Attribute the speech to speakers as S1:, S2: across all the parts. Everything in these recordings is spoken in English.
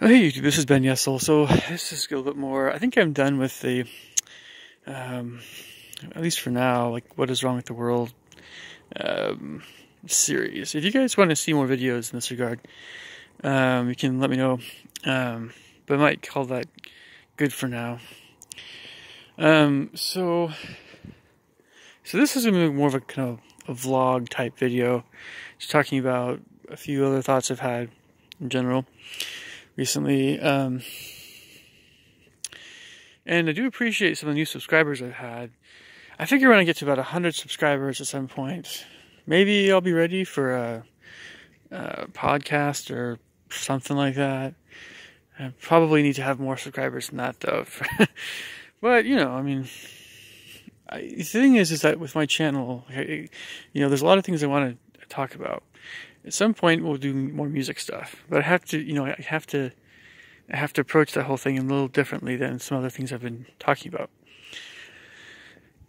S1: Oh, hey YouTube, this is Ben Yessel. So this is a little bit more. I think I'm done with the, at least for now, like what is wrong with the world series. If you guys want to see more videos in this regard, you can let me know. But I might call that good for now. So this is gonna be more of a kind of a vlog type video, just talking about a few other thoughts I've had in general recently, and I do appreciate some of the new subscribers I've had. I figure when I get to about 100 subscribers at some point, maybe I'll be ready for a podcast or something like that. I probably need to have more subscribers than that, though. But, you know, I mean, the thing is that with my channel, there's a lot of things I want to talk about. At some point, we'll do more music stuff, but I have to, I have to approach that whole thing a little differently than some other things I've been talking about.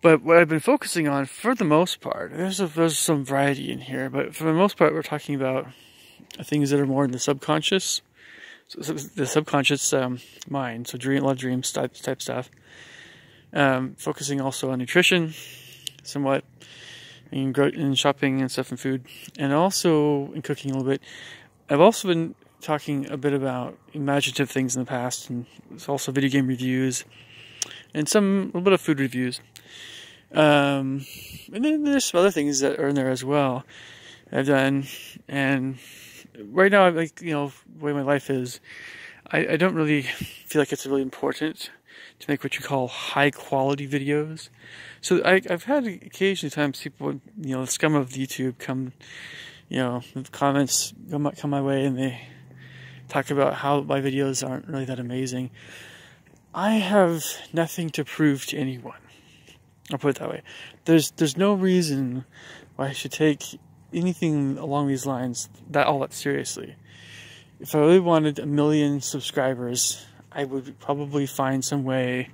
S1: But what I've been focusing on, for the most part, there's some variety in here, but for the most part, we're talking about things that are more in the subconscious, the subconscious mind. So a lot of dreams type stuff. Focusing also on nutrition, somewhat. In shopping and stuff and food, and also in cooking a little bit. I've also been talking a bit about imaginative things in the past, and it's also video game reviews and a little bit of food reviews. And then there's some other things that are in there as well I've done. And right now, the way my life is, I don't really feel like it's really important to make what you call high quality videos. So I've had occasionally times people, the scum of YouTube come, with comments come my way, and they talk about how my videos aren't really that amazing. I have nothing to prove to anyone. I'll put it that way. There's no reason why I should take anything along these lines all that seriously. If I really wanted 1 million subscribers, I would probably find some way,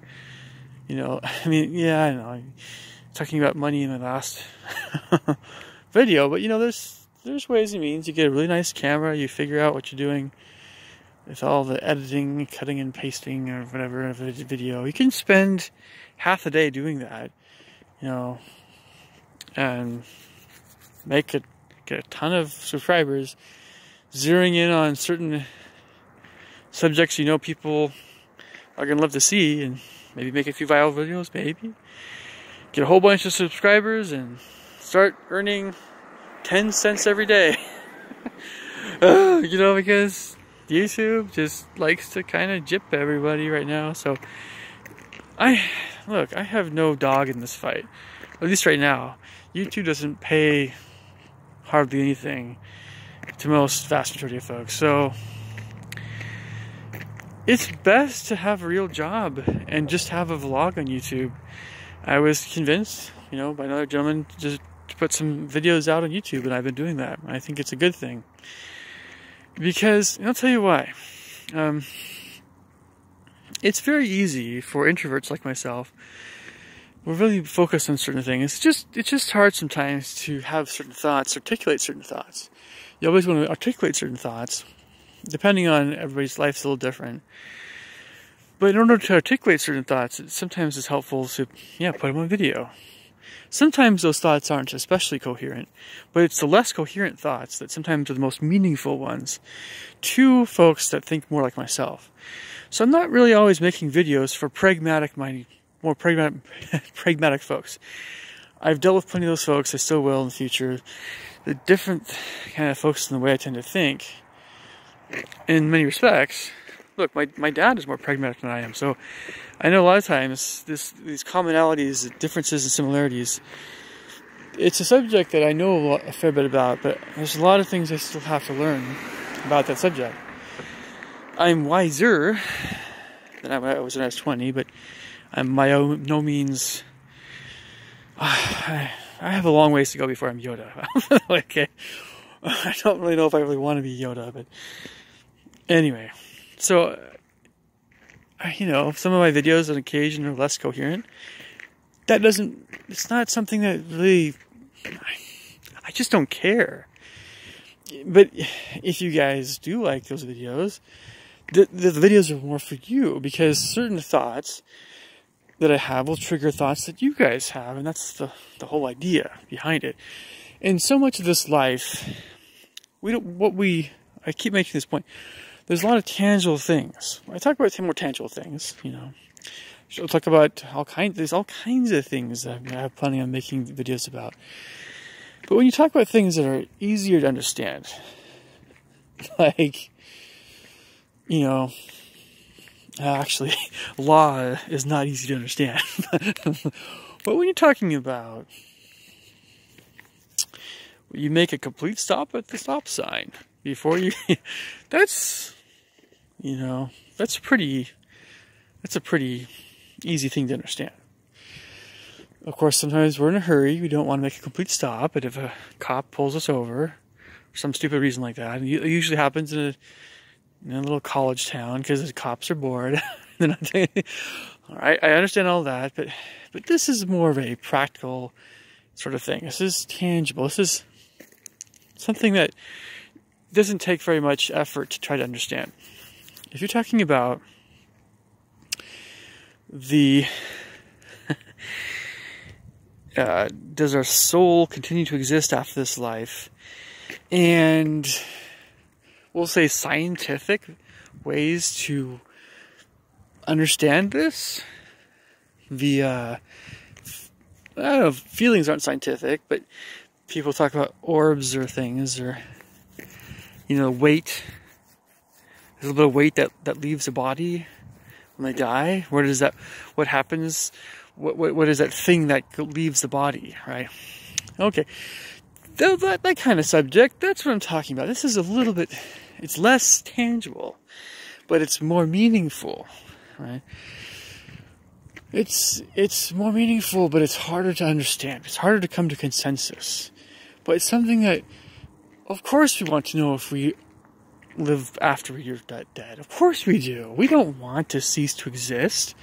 S1: I know, I'm talking about money in my last video, but there's ways and means. You get a really nice camera, you figure out what you're doing with all the editing, cutting and pasting or whatever of a video. You can spend half a day doing that, and get a ton of subscribers, zeroing in on certain subjects people are going to love to see, and maybe make a few viral videos, maybe. Get a whole bunch of subscribers and start earning 10 cents every day. Because YouTube just likes to kind of gyp everybody right now. So, I have no dog in this fight. At least right now. YouTube doesn't pay hardly anything to most vast majority of folks. So, it's best to have a real job and just have a vlog on YouTube. I was convinced, by another gentleman to put some videos out on YouTube, and I've been doing that. I think it's a good thing. Because, I'll tell you why. It's very easy for introverts like myself. We're really focused on certain things. It's just hard sometimes to have certain thoughts, articulate certain thoughts. You always want to articulate certain thoughts. Depending on everybody's life, is a little different. But in order to articulate certain thoughts, sometimes it's helpful to, put them on video. Sometimes those thoughts aren't especially coherent, but it's the less coherent thoughts that sometimes are the most meaningful ones to folks that think more like myself. So I'm not really always making videos for more pragmatic folks. I've dealt with plenty of those folks. I still will in the future. The different kind of folks in the way I tend to think. In many respects, look, my dad is more pragmatic than I am, so I know a lot of times these commonalities, differences, and similarities, it's a subject that I know a fair bit about, but there's a lot of things I still have to learn about that subject. I'm wiser than I was when I was 20, but I'm by no means... I have a long ways to go before I'm Yoda. Okay. I don't really know if I really want to be Yoda, but anyway. So, some of my videos on occasion are less coherent. It's not something that really, I just don't care. But if you guys do like those videos, the videos are more for you, because certain thoughts that I have will trigger thoughts that you guys have, and that's the whole idea behind it. And so much of this life, I keep making this point, there's a lot of tangible things. I talk about more tangible things, you know. I'll talk about there's all kinds of things that I'm planning on making videos about. But when you talk about things that are easier to understand, like, you know, actually, law is not easy to understand. But when you're talking about, you make a complete stop at the stop sign before you, that's a pretty easy thing to understand. Of course, sometimes we're in a hurry. We don't want to make a complete stop. But if a cop pulls us over for some stupid reason like that, and it usually happens in a little college town because the cops are bored. All right, I understand all that, but this is more of a practical sort of thing. This is tangible. This is something that doesn't take very much effort to try to understand. If you're talking about does our soul continue to exist after this life, and we'll say scientific ways to understand this via, I don't know, feelings aren't scientific, but people talk about orbs or things, or, you know, weight. There's a little bit of weight that leaves the body when they die. What happens? What is that thing that leaves the body, right? Okay. That kind of subject, that's what I'm talking about. This is a little bit, it's less tangible, but it's more meaningful, right? It's more meaningful, but it's harder to understand. It's harder to come to consensus. But it's something that, of course, we want to know if we live after we're dead. Of course we do. We don't want to cease to exist.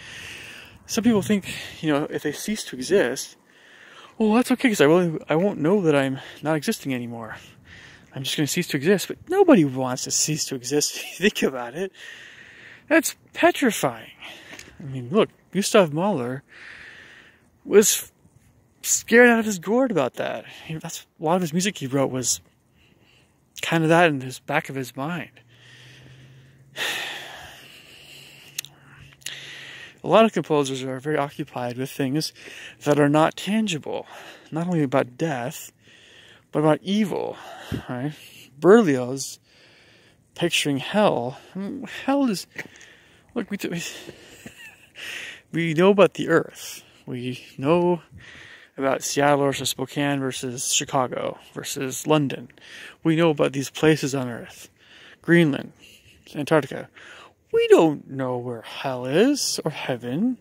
S1: Some people think, you know, if they cease to exist, well, that's okay, because I won't know that I'm not existing anymore. I'm just going to cease to exist. But nobody wants to cease to exist if you think about it. That's petrifying. I mean, look, Gustav Mahler was scared out of his gourd about that. That's a lot of his music he wrote was kind of that in his back of his mind. A lot of composers are very occupied with things that are not tangible. Not only about death, but about evil, right? Berlioz, picturing hell. Hell is... Look, we know about the earth. We know about Seattle versus Spokane versus Chicago versus London. We know about these places on earth. Greenland, Antarctica. We don't know where hell is, or heaven.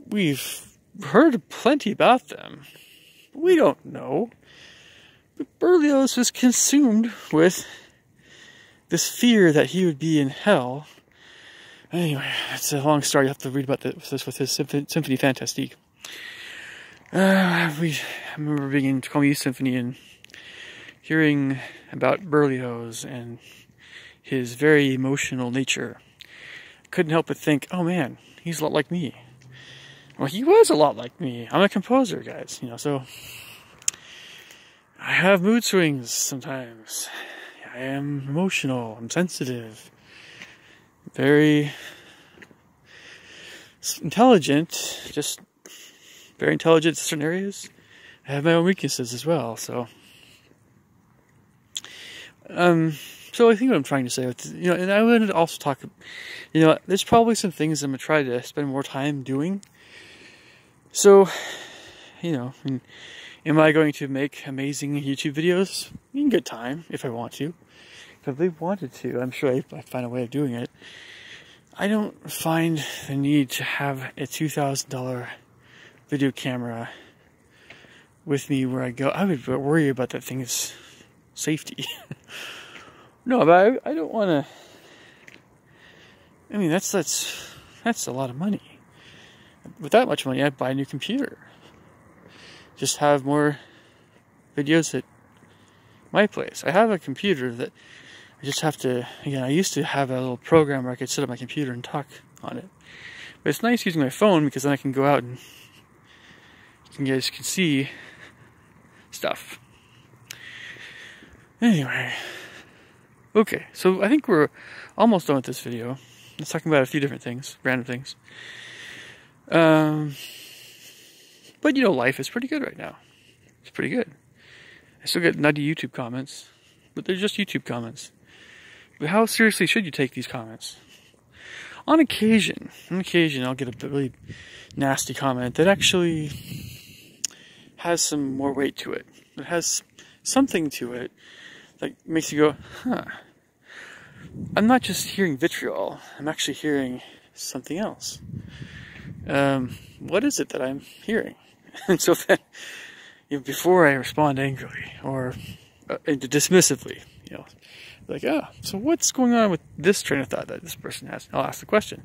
S1: We've heard plenty about them. We don't know. But Berlioz was consumed with this fear that he would be in hell. Anyway, it's a long story. You have to read about this with his Symphonie Fantastique. I remember being in Tacoma Youth Symphony and hearing about Berlioz and his very emotional nature. Couldn't help but think, oh man, he's a lot like me. Well, he was a lot like me. I'm a composer, guys, you know, so I have mood swings sometimes. I am emotional, I'm sensitive, very intelligent, just very intelligent in certain areas. I have my own weaknesses as well, so I think what I'm trying to say, you know, and I would also talk, you know, there's probably some things I'm going to try to spend more time doing. So, you know, am I going to make amazing YouTube videos? In good time, if I want to. If they wanted to, I'm sure I'd find a way of doing it. I don't find the need to have a $2,000 video camera with me where I go. I would worry about that thing's safety. No, but I don't want to. I mean, that's a lot of money. With that much money, I'd buy a new computer. Just have more videos at my place. I have a computer that I just have to, again, I used to have a little program where I could sit at my computer and talk on it. But it's nice using my phone because then I can go out and you guys can see stuff. Anyway. Okay, so I think we're almost done with this video. Let's talk about a few different things, random things. But you know, life is pretty good right now. It's pretty good. I still get nutty YouTube comments, but they're just YouTube comments. But how seriously should you take these comments? On occasion, I'll get a really nasty comment that actually has some more weight to it. It has something to it that makes you go, huh. I'm not just hearing vitriol, I'm actually hearing something else. What is it that I'm hearing? And so then, before I respond angrily or dismissively, like, so what's going on with this train of thought that this person has? I'll ask the question.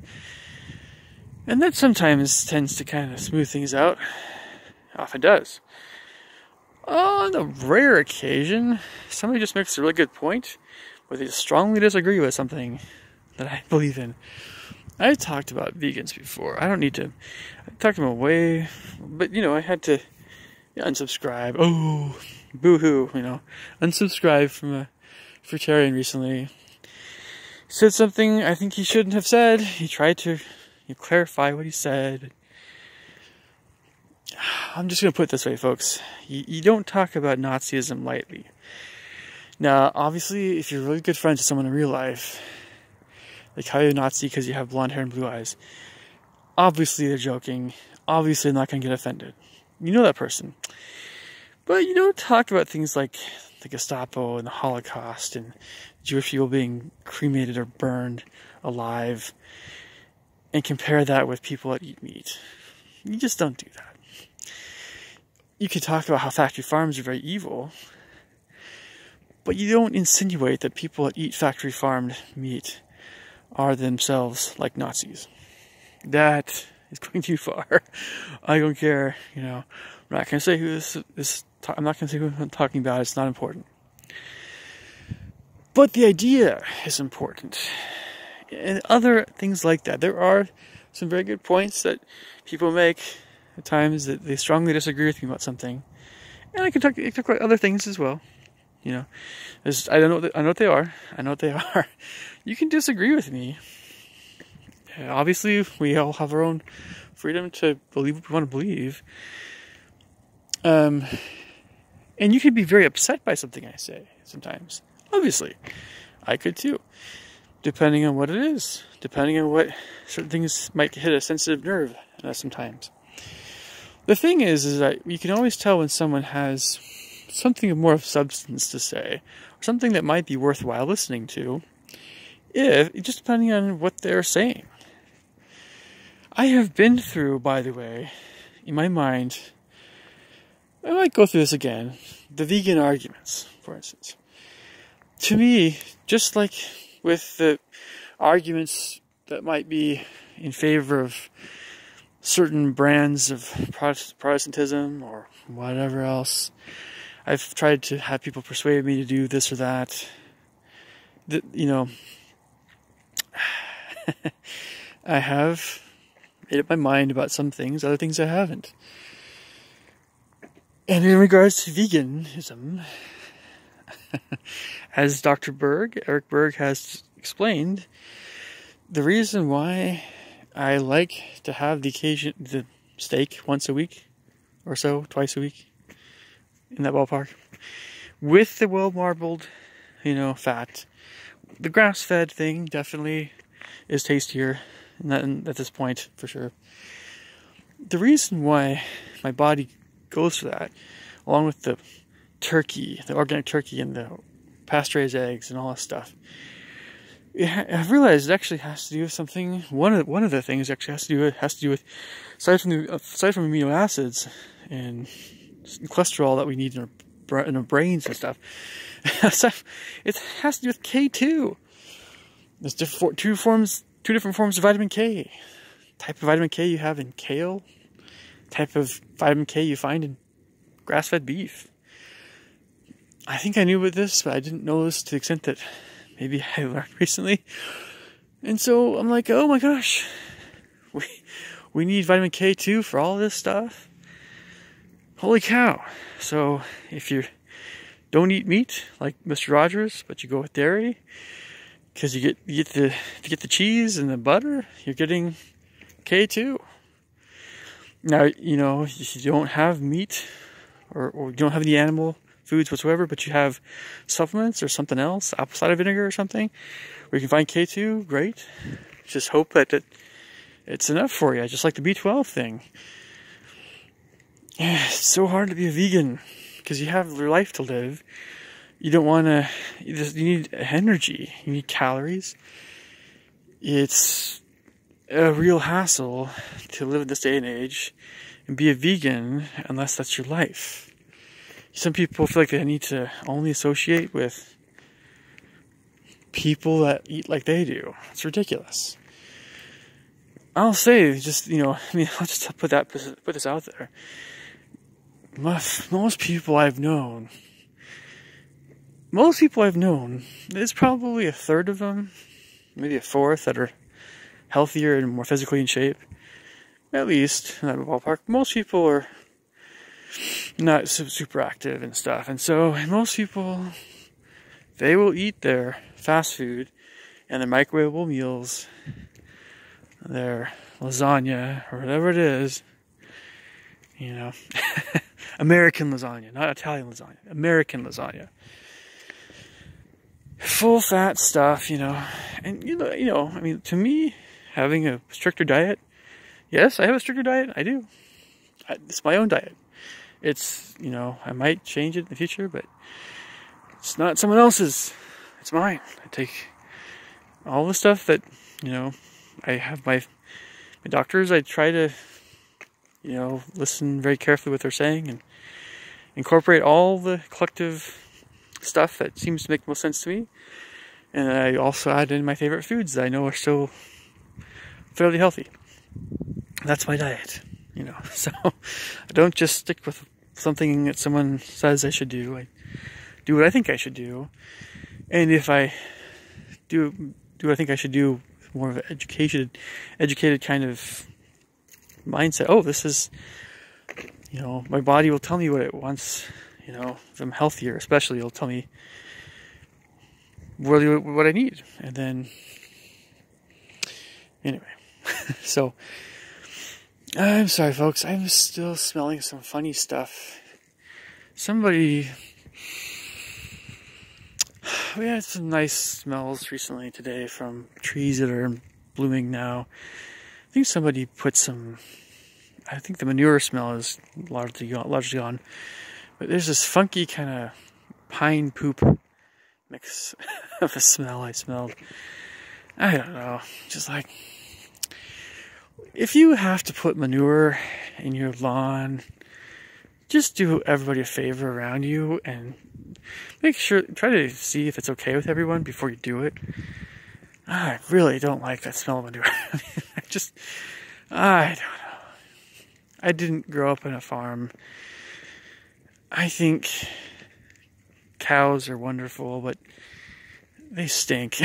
S1: And that sometimes tends to kind of smooth things out. Often does. On a rare occasion, somebody just makes a really good point, but they strongly disagree with something that I believe in. I've talked about vegans before. I don't need to. I talked them away, but I had to unsubscribe. Oh, boo-hoo! Unsubscribe from a fruitarian recently. Said something I think he shouldn't have said. He tried to clarify what he said. I'm just going to put it this way, folks. You don't talk about Nazism lightly. Now, obviously, if you're really good friends with someone in real life, they call you a Nazi because you have blonde hair and blue eyes. Obviously, they're joking. Obviously, they're not going to get offended. You know that person. But you don't talk about things like the Gestapo and the Holocaust and Jewish people being cremated or burned alive and compare that with people that eat meat. You just don't do that. You can talk about how factory farms are very evil, but you don't insinuate that people that eat factory farmed meat are themselves like Nazis. That is going too far. I don't care, I'm not going to say who I'm not going to say who I'm talking about. It's not important. But the idea is important. And other things like that. There are some very good points that people make at times that they strongly disagree with me about something. And I can talk about other things as well. I know what they are. I know what they are. You can disagree with me. Obviously, we all have our own freedom to believe what we want to believe. And you can be very upset by something I say sometimes. Obviously, I could too. Depending on what it is. Depending on what certain things might hit a sensitive nerve sometimes. The thing is that you can always tell when someone has something of more of substance to say, or something that might be worthwhile listening to, just depending on what they're saying. I have been through, by the way, in my mind, I might go through this again, the vegan arguments, for instance. To me, just like with the arguments that might be in favor of certain brands of Protestantism or whatever else, I've tried to have people persuade me to do this or that. I have made up my mind about some things, other things I haven't. And in regards to veganism, as Dr. Eric Berg has explained, the reason why I like to have the steak once a week or so, twice a week, in that ballpark, with the well-marbled, fat. The grass-fed thing definitely is tastier at this point, for sure. The reason why my body goes for that, along with the turkey, the organic turkey and the pasture-raised eggs and all that stuff, I've realized it actually has to do with something. One of the things actually has to do with aside from amino acids and cholesterol that we need in our brains and stuff. It has to do with K2. There's two different forms of vitamin K. Type of vitamin K you have in kale. Type of vitamin K you find in grass-fed beef. I think I knew about this, but I didn't know this to the extent that maybe I learned recently. And so I'm like, oh my gosh, we need vitamin K2 for all this stuff. Holy cow. So if you don't eat meat like Mr. Rogers, but you go with dairy, because you get the cheese and the butter, you're getting K2. Now, you know, if you don't have meat or you don't have any animal foods whatsoever, but you have supplements or something else, apple cider vinegar or something, where you can find K2, great. Just hope that it's enough for you, just like the B12 thing. It's so hard to be a vegan because you have your life to live. You don't want to, you need energy, you need calories. It's a real hassle to live in this day and age and be a vegan unless that's your life. Some people feel like they need to only associate with people that eat like they do. It's ridiculous. I'll say, just, you know, I mean, I'll just put this out there. Most people I've known, there's probably a third of them, maybe a fourth, that are healthier and more physically in shape. At least in that ballpark. Most people are not super active and stuff. And so most people, they will eat their fast food and their microwavable meals, their lasagna or whatever it is, you know, American lasagna, not Italian lasagna, American lasagna. Full fat stuff, you know. And you know, I mean, to me, having a stricter diet, yes, I have a stricter diet, I do. It's my own diet. It's, you know, I might change it in the future, but it's not someone else's. It's mine. I take all the stuff that, you know, I have my doctors, I try to, you know, listen very carefully what they're saying and incorporate all the collective stuff that seems to make most sense to me. And I also add in my favorite foods that I know are still fairly healthy. That's my diet, you know. So I don't just stick with something that someone says I should do. I do what I think I should do. And if I do what I think I should do, more of an educated kind of mindset. Oh, this is, you know, my body will tell me what it wants. You know, if I'm healthier, especially, it'll tell me really what I need. And then, anyway, so I'm sorry, folks. I'm still smelling some funny stuff. We had some nice smells recently today from trees that are blooming now. I think somebody put I think the manure smell is largely gone. But there's this funky kind of pine poop mix of a smell I smelled. I don't know. Just like, if you have to put manure in your lawn, just do everybody a favor around you and try to see if it's okay with everyone before you do it. I really don't like that smell of manure. I don't know. I didn't grow up on a farm. I think cows are wonderful, but they stink.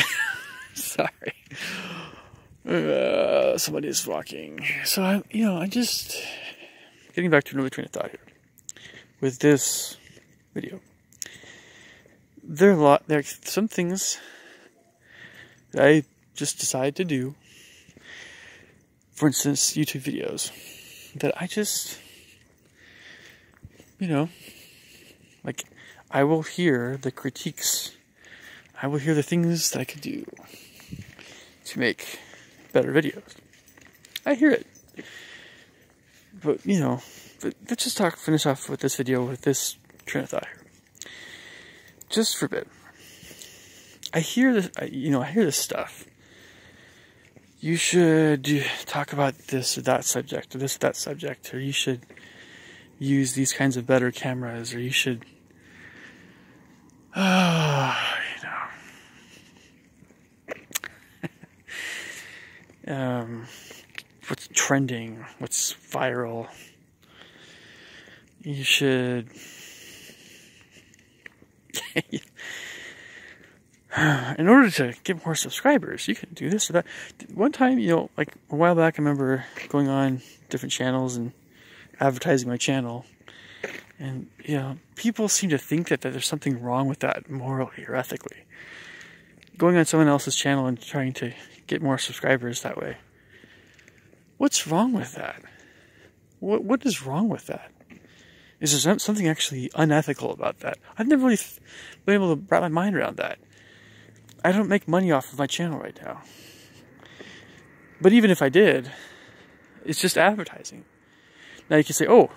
S1: Sorry. Somebody is walking. So I'm just getting back to another train of thought here with this video. There are some things that I just decide to do. For instance, YouTube videos that I just, like, I will hear the critiques. I will hear the things that I could do to make better videos. I hear it. But, let's just finish off with this video with this train of thought here. Just for a bit. I hear this, I hear this stuff. You should talk about this or that subject, or this or that subject, or you should use these kinds of better cameras, or you should, what's trending, what's viral. You should, in order to get more subscribers, you can do this or that. One time, like a while back, I remember going on different channels and advertising my channel. And, people seem to think that there's something wrong with that morally or ethically. Going on someone else's channel and trying to get more subscribers that way. What's wrong with that? What is wrong with that? Is there something actually unethical about that? I've never really been able to wrap my mind around that. I don't make money off of my channel right now. But even if I did, it's just advertising. Now you can say, oh,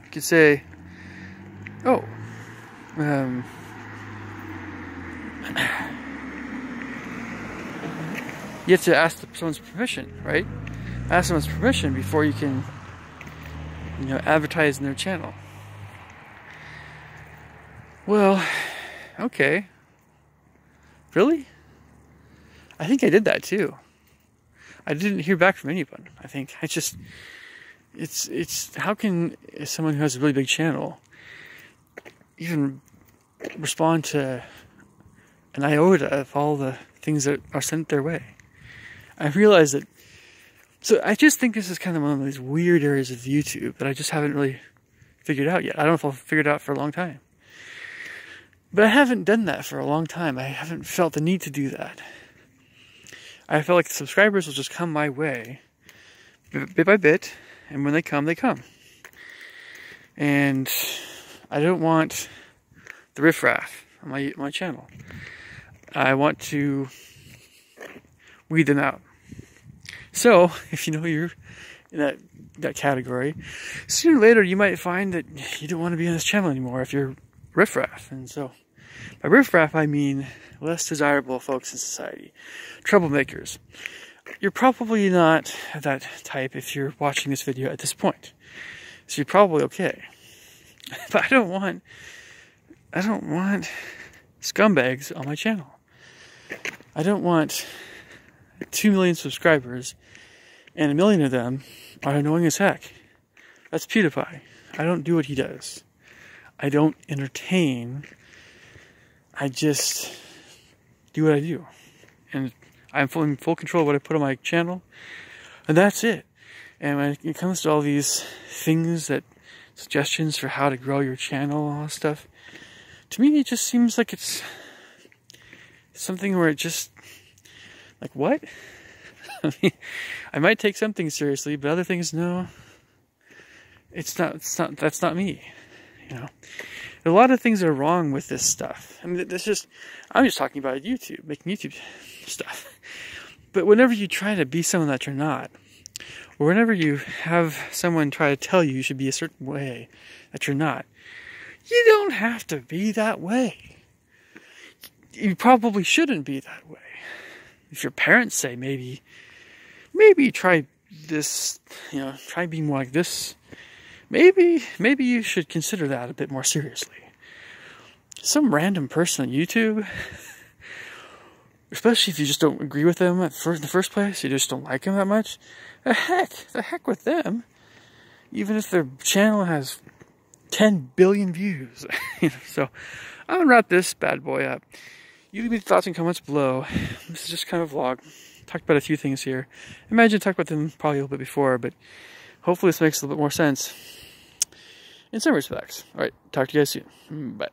S1: you could say, oh, you have to ask someone's permission, right? Ask someone's permission before you can, advertise in their channel. Well, okay. Really? I think I did that too. I didn't hear back from anyone. I think it's how can someone who has a really big channel even respond to an iota of all the things that are sent their way? I realize that. So I just think this is kind of one of these weird areas of YouTube that I just haven't really figured out yet. I don't know if I'll figure it out for a long time. But I haven't done that for a long time. I haven't felt the need to do that. I feel like the subscribers will just come my way, bit by bit, and when they come, they come. And I don't want the riffraff on my channel. I want to weed them out. So, if you're in that category, sooner or later you might find that you don't want to be on this channel anymore if you're riffraff. And so, by riffraff I mean less desirable folks in society, troublemakers. You're probably not that type if you're watching this video at this point, so you're probably okay. But I don't want scumbags on my channel. I don't want 2 million subscribers and 1 million of them are annoying as heck. That's PewDiePie. I don't do what he does. I don't entertain. I just do what I do. And I'm in full control of what I put on my channel. And that's it. And when it comes to all these things suggestions for how to grow your channel and all that stuff, to me it just seems like it's something where it just, like, what? I mean, I might take something seriously, but other things, no. That's not me. A lot of things are wrong with this stuff. I mean, I'm just talking about YouTube, making YouTube stuff. But whenever you try to be someone that you're not, or whenever you have someone try to tell you should be a certain way that you're not, you don't have to be that way. You probably shouldn't be that way. If your parents say maybe try this, try being more like this, maybe you should consider that a bit more seriously. Some random person on YouTube, especially if you just don't agree with them in the first place, you just don't like them that much, the heck with them. Even if their channel has 10 billion views. So I'm gonna wrap this bad boy up. You leave me thoughts and comments below. This is just kind of a vlog. Talked about a few things here. Imagine I talked about them probably a little bit before, but hopefully this makes a little bit more sense in some respects. Alright, talk to you guys soon. Bye.